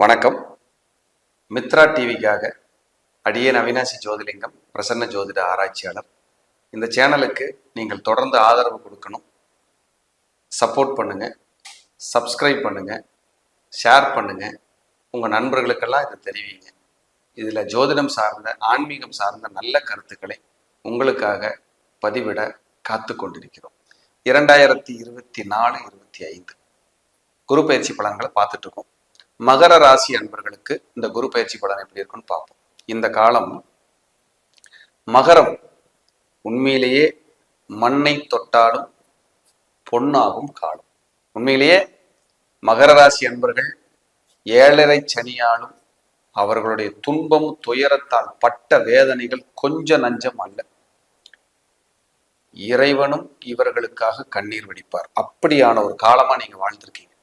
வணக்கம். மித்ரா டிவிக்காக அடியேன் அவினாசி ஜோதிலிங்கம், பிரசன்ன ஜோதிட ஆராய்ச்சியாளர். இந்த சேனலுக்கு நீங்கள் தொடர்ந்து ஆதரவு கொடுக்கணும். சப்போர்ட் பண்ணுங்க, சப்ஸ்கிரைப் பண்ணுங்க, ஷேர் பண்ணுங்க, உங்கள் நண்பர்களுக்கெல்லாம் இதை தெரிவிங்க. இதில் ஜோதிடம் சார்ந்த, ஆன்மீகம் சார்ந்த நல்ல கருத்துக்களை உங்களுக்காக பதிவிட காத்து கொண்டிருக்கிறோம். 2024-25 குரு பயிற்சி பலன்களை பார்த்துட்டு இருக்கோம். மகர ராசி அன்பர்களுக்கு இந்த குரு பயிற்சி பலன் எப்படி இருக்குன்னு பார்ப்போம். இந்த காலம் மகரம் உண்மையிலேயே மண்ணை தொட்டாலும் பொன்னாகும் காலம். உண்மையிலேயே மகர ராசி அன்பர்கள் 7.5 சனியாலும் அவர்களுடைய துன்பம் துயரத்தால் பட்ட வேதனைகள் கொஞ்ச நஞ்சம் அல்ல. இறைவனும் இவர்களுக்காக கண்ணீர் வடிப்பார். அப்படியான ஒரு காலமா நீங்க வாழ்ந்திருக்கீங்க.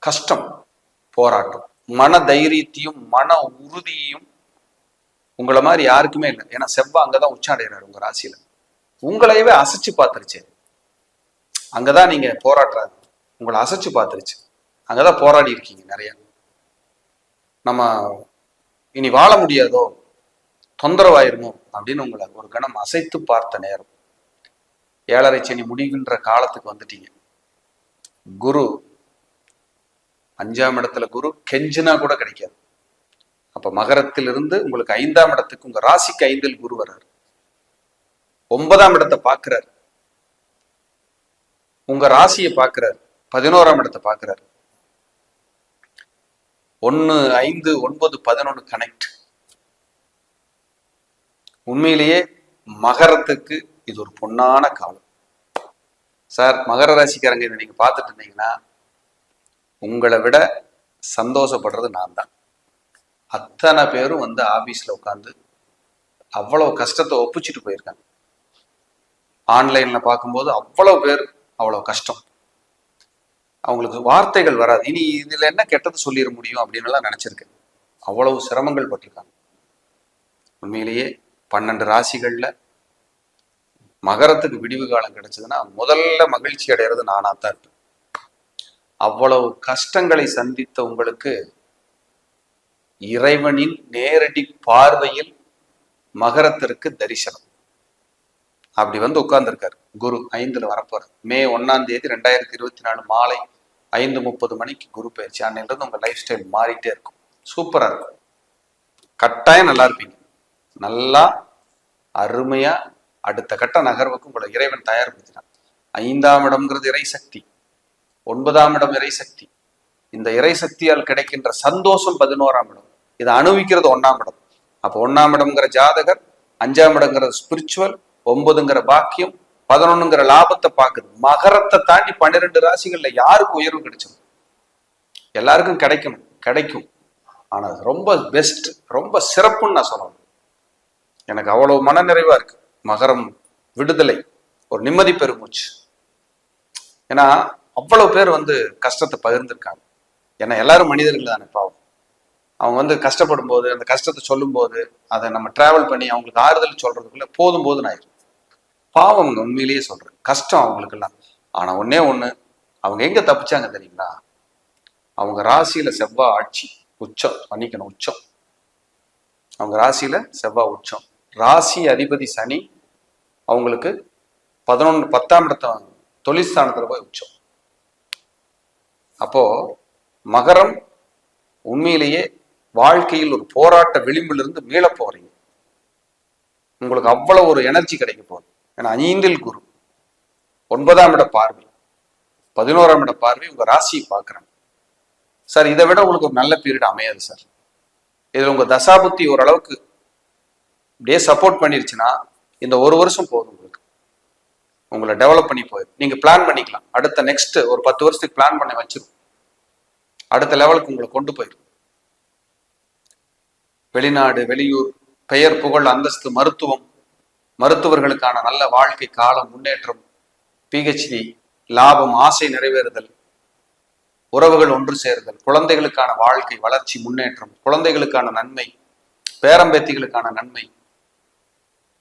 கஷ்டம், போராட்டம், மன தைரியத்தையும் மன உறுதியையும் உங்களை மாதிரி யாருக்குமே இல்லை. ஏன்னா செவ்வாய் அங்கதான் உச்சாடைகிறார் உங்க ராசியில. உங்களையவே அசைச்சு பார்த்துருச்சு. அங்கதான் நீங்க போராடுறாங்க, உங்களை அசைச்சு பார்த்துருச்சு. அங்கதான் போராடி இருக்கீங்க நிறைய. நம்ம இனி வாழ முடியாதோ, தொந்தரவாயிருமோ அப்படின்னு உங்களை ஒரு கணம் அசைத்து பார்த்த நேரம். 7.5 சனி முடிகின்ற காலத்துக்கு வந்துட்டீங்க. குரு 5ஆம் இடத்துல, குரு கெஞ்சினா கூட கிடைக்காது. அப்ப மகரத்திலிருந்து உங்களுக்கு 5ஆம் இடத்துக்கு, உங்க ராசிக்கு 5இல் குரு வர்றாரு. 9ஆம் இடத்தை பார்க்கிறார், உங்க ராசியை பார்க்கிறார். 11ஆம் இடத்தை பார்க்கிறார். 1, 5, 9, 11 கனெக்ட். உண்மையிலேயே மகரத்துக்கு இது ஒரு பொன்னான காலம் சார். மகர ராசிக்காரங்க இதை நீங்க பார்த்துட்டு இருந்தீங்கன்னா உங்களை விட சந்தோஷப்படுறது நான் தான். அத்தனை பேரும் வந்து ஆபீஸ்ல உட்காந்து அவ்வளவு கஷ்டத்தை ஒப்பிச்சுட்டு போயிருக்காங்க. ஆன்லைன்ல பார்க்கும்போது அவ்வளவு பேர் அவ்வளவு கஷ்டம். அவங்களுக்கு வார்த்தைகள் வராது. இனி இதுல என்ன கெட்டது சொல்லிட முடியும் அப்படின்னு எல்லாம் நினைச்சிருக்கேன். அவ்வளவு சிரமங்கள் பட்டிருக்காங்க. உண்மையிலேயே 12 ராசிகள்ல மகரத்துக்கு விடிவு காலம் கிடைச்சதுன்னா முதல்ல மகிழ்ச்சி அடைகிறது நானாத்தான் இருப்பேன். அவ்வளவு கஷ்டங்களை சந்தித்த உங்களுக்கு இறைவனின் நேரடி பார்வையில் மகரத்திற்கு தரிசனம். அப்படி வந்து உட்கார்ந்துருக்காரு குரு. 5ல வரப்போறார். மே 1ஆம் தேதி 2024 மாலை 5:30 மணிக்கு குரு பயிற்சி. அன்னையிலிருந்து உங்க லைஃப் ஸ்டைல் மாறிட்டே இருக்கும். சூப்பரா இருக்கும். கட்டாயம் நல்லா இருப்பீங்க. நல்லா அருமையா அடுத்த கட்ட நகர்வுக்கு உங்களை இறைவன் தயார்படுத்தினான். 5ஆம் இடம்ங்கிறது இறை சக்தி, 9ஆம் இடம் இறை சக்தி. இந்த இறை சக்தியால் கிடைக்கின்ற சந்தோஷம் 11ஆம் இடம். இதை அனுபவிக்கிறது 1ஆம் இடம். அப்போ 1ஆம் இடம்ங்கிற ஜாதகர், 5ஆம் இடம்ங்கிற ஸ்பிரிச்சுவல், 9ங்கிற பாக்கியம், 11ங்கிற லாபத்தை பார்க்குது. மகரத்தை தாண்டி 12 ராசிகள்ல யாருக்கு உயர்வு கிடைச்சது? எல்லாருக்கும் கிடைக்கும். ஆனா ரொம்ப பெஸ்ட், ரொம்ப சிறப்புன்னு நான் சொல்லணும். எனக்கு அவ்வளவு மன நிறைவா இருக்கு. மகரம் விடுதலை, ஒரு நிம்மதி பெருமூச்சு. ஏன்னா அவ்வளவு பேர் வந்து கஷ்டத்தை பகிர்ந்திருக்காங்க. ஏன்னா எல்லாரும் மனிதர்கள் தானே பாவம். அவங்க வந்து கஷ்டப்படும் போது, அந்த கஷ்டத்தை சொல்லும் போது, அதை நம்ம டிராவல் பண்ணி அவங்களுக்கு ஆறுதல் சொல்றதுக்குள்ள போதும் ஆயிரும். பாவம், உண்மையிலேயே சொல்றேன், கஷ்டம் அவங்களுக்கெல்லாம். ஆனா ஒண்ணே ஒண்ணு, அவங்க எங்க தப்பிச்சாங்க தெரியுங்களா? அவங்க ராசியில செவ்வாய் ஆட்சி உச்சம் பண்ணிக்கணும். உச்சம், அவங்க ராசியில செவ்வாய் உச்சம். ராசி அதிபதி சனி அவங்களுக்கு 10ஆம் இடத்த தொழிற்ஸ்தானத்துல போய் உச்சம். அப்போ மகரம் உண்மையிலேயே வாழ்க்கையில் ஒரு போராட்ட விளிம்பிலிருந்து மீள போறீங்க. உங்களுக்கு அவ்வளவு ஒரு எனர்ஜி கிடைக்க போகுது. ஏன்னா 5இல் குரு, 9ஆம் இட பார்வை, 11ஆம் இட பார்வை உங்க ராசியை பார்க்குறாங்க. சார் இதை விட உங்களுக்கு ஒரு நல்ல பீரியட் அமையாது சார். இதுல உங்க தசாபுத்தி ஓரளவுக்கு இப்படியே சப்போர்ட் பண்ணிருச்சுன்னா இந்த ஒரு வருஷம் போதும் உங்களுக்கு. உங்களை டெவலப் பண்ணி போயிடும். நீங்க பிளான் பண்ணிக்கலாம். அடுத்த நெக்ஸ்ட் ஒரு 10 வருஷத்துக்கு பிளான் பண்ணி வச்சிரும். அடுத்த லெவலுக்கு உங்களை கொண்டு போயிடும். வெளிநாடு, வெளியூர், பெயர், புகழ், அந்தஸ்து, மருத்துவம், மருத்துவர்களுக்கான நல்ல வாழ்க்கை காலம், முன்னேற்றம், பிஹெச்டி, லாபம், ஆசை நிறைவேறுதல், உறவுகள் ஒன்று சேருதல், குழந்தைகளுக்கான வாழ்க்கை வளர்ச்சி, முன்னேற்றம், குழந்தைகளுக்கான நன்மை, பேரம்பேத்திகளுக்கான நன்மை,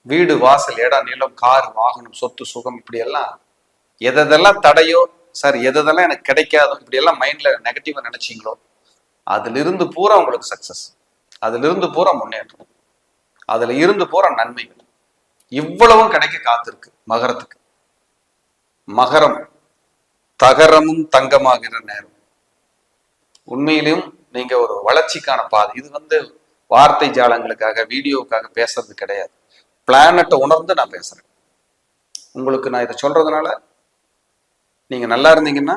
வீடு, வாசல், இடம், நிலம், கார், வாகனம், சொத்து, சுகம், இப்படி எல்லாம் எதெல்லாம் தடையோ சார், எதெல்லாம் எனக்கு கிடைக்காதோ, இப்படி எல்லாம் மைண்ட்ல நெகட்டிவா நினைச்சீங்களோ அதிலிருந்து பூரா உங்களுக்கு சக்சஸ், அதிலிருந்து பூரா முன்னேற்றம், அதுல இருந்து பூரா நன்மைகள் இவ்வளவும் கிடைக்க காத்திருக்கு மகரத்துக்கு. மகரம் தகரமும் தங்கமாகிற நேரம். உண்மையிலும் நீங்க ஒரு வளர்ச்சிக்கான பாதை. இது வார்த்தை ஜாலங்களுக்காக வீடியோவுக்காக பேசுறது கிடையாது. பிளானட்டை உணர்ந்து நான் பேசுறேன். உங்களுக்கு நான் இதை சொல்றதுனால நீங்க நல்லா இருந்தீங்கன்னா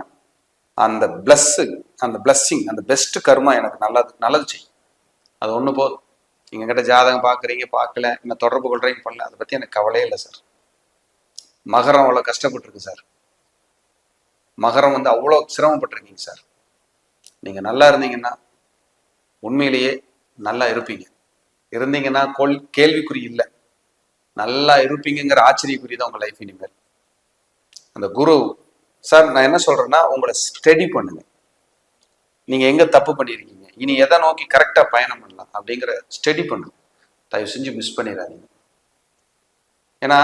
அந்த பிளஸ்ஸிங் அந்த பெஸ்ட் கர்மா எனக்கு நல்லது செய்யும். அது ஒண்ணு போதும். நீங்க கிட்ட ஜாதகம் பாக்குறீங்க, பார்க்கல, என்ன தொடர்பு கொள்றீங்க, பண்ணல, அதை பத்தி எனக்கு கவலையே இல்லை சார். மகரம் அவ்வளவு கஷ்டப்பட்டிருக்கு சார். மகரம் அவ்வளவு சிரமப்பட்டிருக்கீங்க சார். நீங்க நல்லா இருந்தீங்கன்னா உண்மையிலேயே நல்லா இருப்பீங்க. இருந்தீங்கன்னா கேள்விக்குறி இல்லை, நல்லா இருப்பீங்கிற ஆச்சரியக்குறி தான் உங்க லைஃப் இனிமேல். அந்த குரு சார், நான் என்ன சொல்றேன்னா, உங்களை ஸ்டடி பண்ணுங்க. நீங்க எங்க தப்பு பண்ணிருக்கீங்க, இனி எதை நோக்கி கரெக்டா பயணம் பண்ணலாம் அப்படிங்கிற ஸ்டடி பண்ணுங்க. தயவு செஞ்சு மிஸ் பண்ணிடாதீங்க. ஏன்னா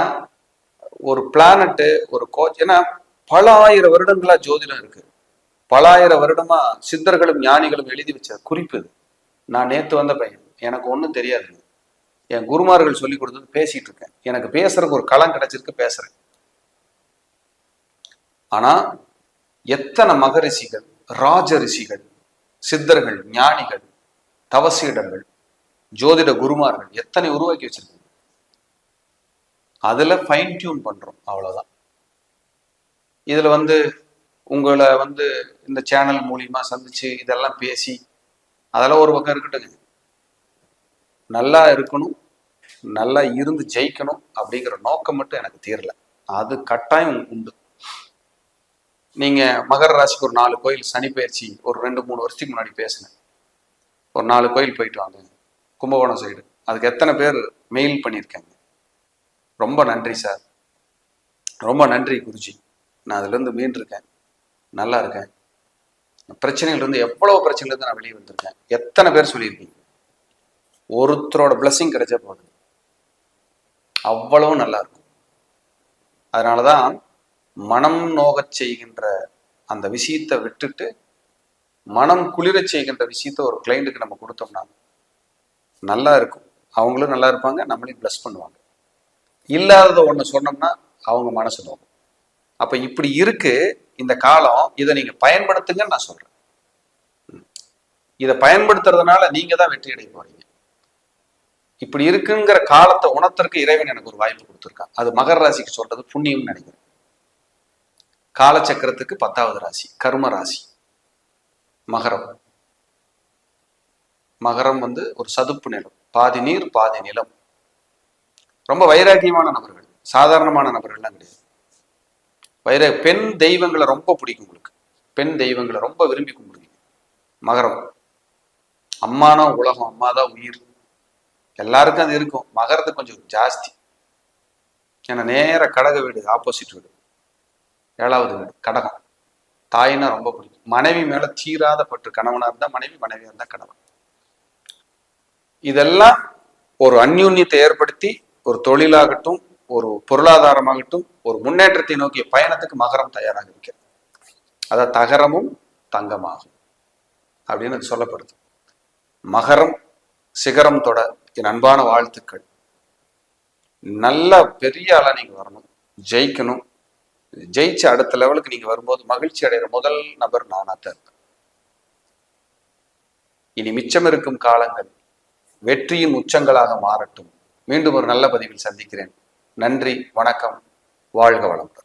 ஒரு பிளானட்டு, ஒரு கோச், ஏன்னா பல ஆயிரம் வருடங்களா ஜோதிடம் இருக்கு. பல ஆயிரம் வருடமா சித்தர்களும் ஞானிகளும் எழுதி வச்ச குறிப்பு இது. நான் நேத்து வந்த பையன், எனக்கு ஒன்றும் தெரியாது. என் குருமார்கள் சொல்லி கொடுத்தது பேசிட்டு இருக்கேன். எனக்கு பேசுறதுக்கு ஒரு களம் கிடைச்சிருக்கு, பேசுறேன். ஆனா எத்தனை மகரிஷிகள், ராஜ ரிஷிகள், சித்தர்கள், ஞானிகள், தவசீடர்கள், ஜோதிட குருமார்கள் எத்தனை உருவாக்கி வச்சிருக்காங்க. அதுல ஃபைன் டியூன் பண்றோம், அவ்வளவுதான். இதுல உங்களை இந்த சேனல் மூலியமா சந்திச்சு இதெல்லாம் பேசி அதெல்லாம் ஒரு பக்கம் இருக்கட்டுங்க. நல்லா இருக்கணும், நல்லா இருந்து ஜெயிக்கணும் அப்படிங்கிற நோக்கம் மட்டும் எனக்கு தீரல. அது கட்டாயம் உண்டு. நீங்க மகர ராசிக்கு ஒரு 4 கோயில் சனி பயிற்சி ஒரு 2-3 வருஷத்துக்கு முன்னாடி பேசினேன். ஒரு 4 கோயில் போயிட்டு வாங்க, கும்பகோணம் சைடு. அதுக்கு எத்தனை பேர் மெயில் பண்ணியிருக்காங்க. ரொம்ப நன்றி சார், ரொம்ப நன்றி குருஜி, நான் அதுல இருந்து மீண்டிருக்கேன், நல்லா இருக்கேன். பிரச்சனையிலிருந்து, எவ்வளவு பிரச்சனையிலிருந்து நான் வெளியே வந்திருக்கேன். எத்தனை பேர் சொல்லியிருக்கீங்க. ஒருத்தரோட பிளஸிங் கிடைச்ச போகுது, அவ்வளவு நல்லா இருக்கும். அதனாலதான் மனம் நோகச் செய்கின்ற அந்த விஷயத்தை விட்டுட்டு மனம் குளிரச் செய்கின்ற விஷயத்த ஒரு கிளைண்ட்டுக்கு நம்ம கொடுத்தோம்னா நல்லா இருக்கும். அவங்களும் நல்லா இருப்பாங்க, நம்மளையும் பிளஸ் பண்ணுவாங்க. இல்லாததை ஒண்ணு சொன்னோம்னா அவங்க மனசு நோகும். அப்ப இப்படி இருக்கு இந்த காலம். இதை நீங்க பயன்படுத்துங்கன்னு நான் சொல்றேன். இதை பயன்படுத்துறதுனால நீங்க தான் வெற்றி அடைய போறீங்க. இப்படி இருக்குங்கிற காலத்தை உணர்த்தற்கு இறைவன் எனக்கு ஒரு வாய்ப்பு கொடுத்துருக்கான். அது மகர ராசிக்கு சொல்றது புண்ணியம்னு நினைக்கிறேன். காலச்சக்கரத்துக்கு 10வது ராசி கர்ம ராசி மகரம். மகரம் ஒரு சதுப்பு நிலம், பாதி நீர் பாதி நிலம். ரொம்ப வைராக்கியமான நபர்கள், சாதாரணமான நபர்கள்லாம் கிடையாது. பெண் தெய்வங்களை ரொம்ப பிடிக்கும் உங்களுக்கு. பெண் தெய்வங்களை ரொம்ப விரும்பி கும்பிடுவீங்க. மகரம் அம்மானா உலகம், அம்மாதான் உயிர். எல்லாருக்கும் அது இருக்கும். மகரத்துக்கு கொஞ்சம் ஜாஸ்தி. ஏன்னா நேர கடக வீடு, ஆப்போசிட் வீடு, 7வது வீடு கடகம். தாயினா ரொம்ப பிடிக்கும். மனைவி மேல தீராத பற்று. கணவனா இருந்தா மனைவி, மனைவியா இருந்தா கணவன். இதெல்லாம் ஒரு அந்யூன்யத்தை ஏற்படுத்தி ஒரு தொழிலாகட்டும், ஒரு பொருளாதாரமாகட்டும், ஒரு முன்னேற்றத்தை நோக்கிய பயணத்துக்கு மகரம் தயாராக இருக்கிறது. அத தகரமும் தங்கமாகும் அப்படின்னு சொல்லப்படுது. மகரம் சிகரம் தொட என் அன்பான வாழ்த்துக்கள். நல்லா பெரிய ஆளா நீங்க வரணும், ஜெயிக்கணும். ஜெயிச்சு அடுத்த லெவலுக்கு நீங்க வரும்போது மகிழ்ச்சி அடைகிற முதல் நபர் நானாத்தான் இருப்பேன். இனி மிச்சம் இருக்கும் காலங்கள் வெற்றியின் உச்சங்களாக மாறட்டும். மீண்டும் ஒரு நல்ல பதிவில் சந்திக்கிறேன். நன்றி, வணக்கம், வாழ்க வளமுடன்.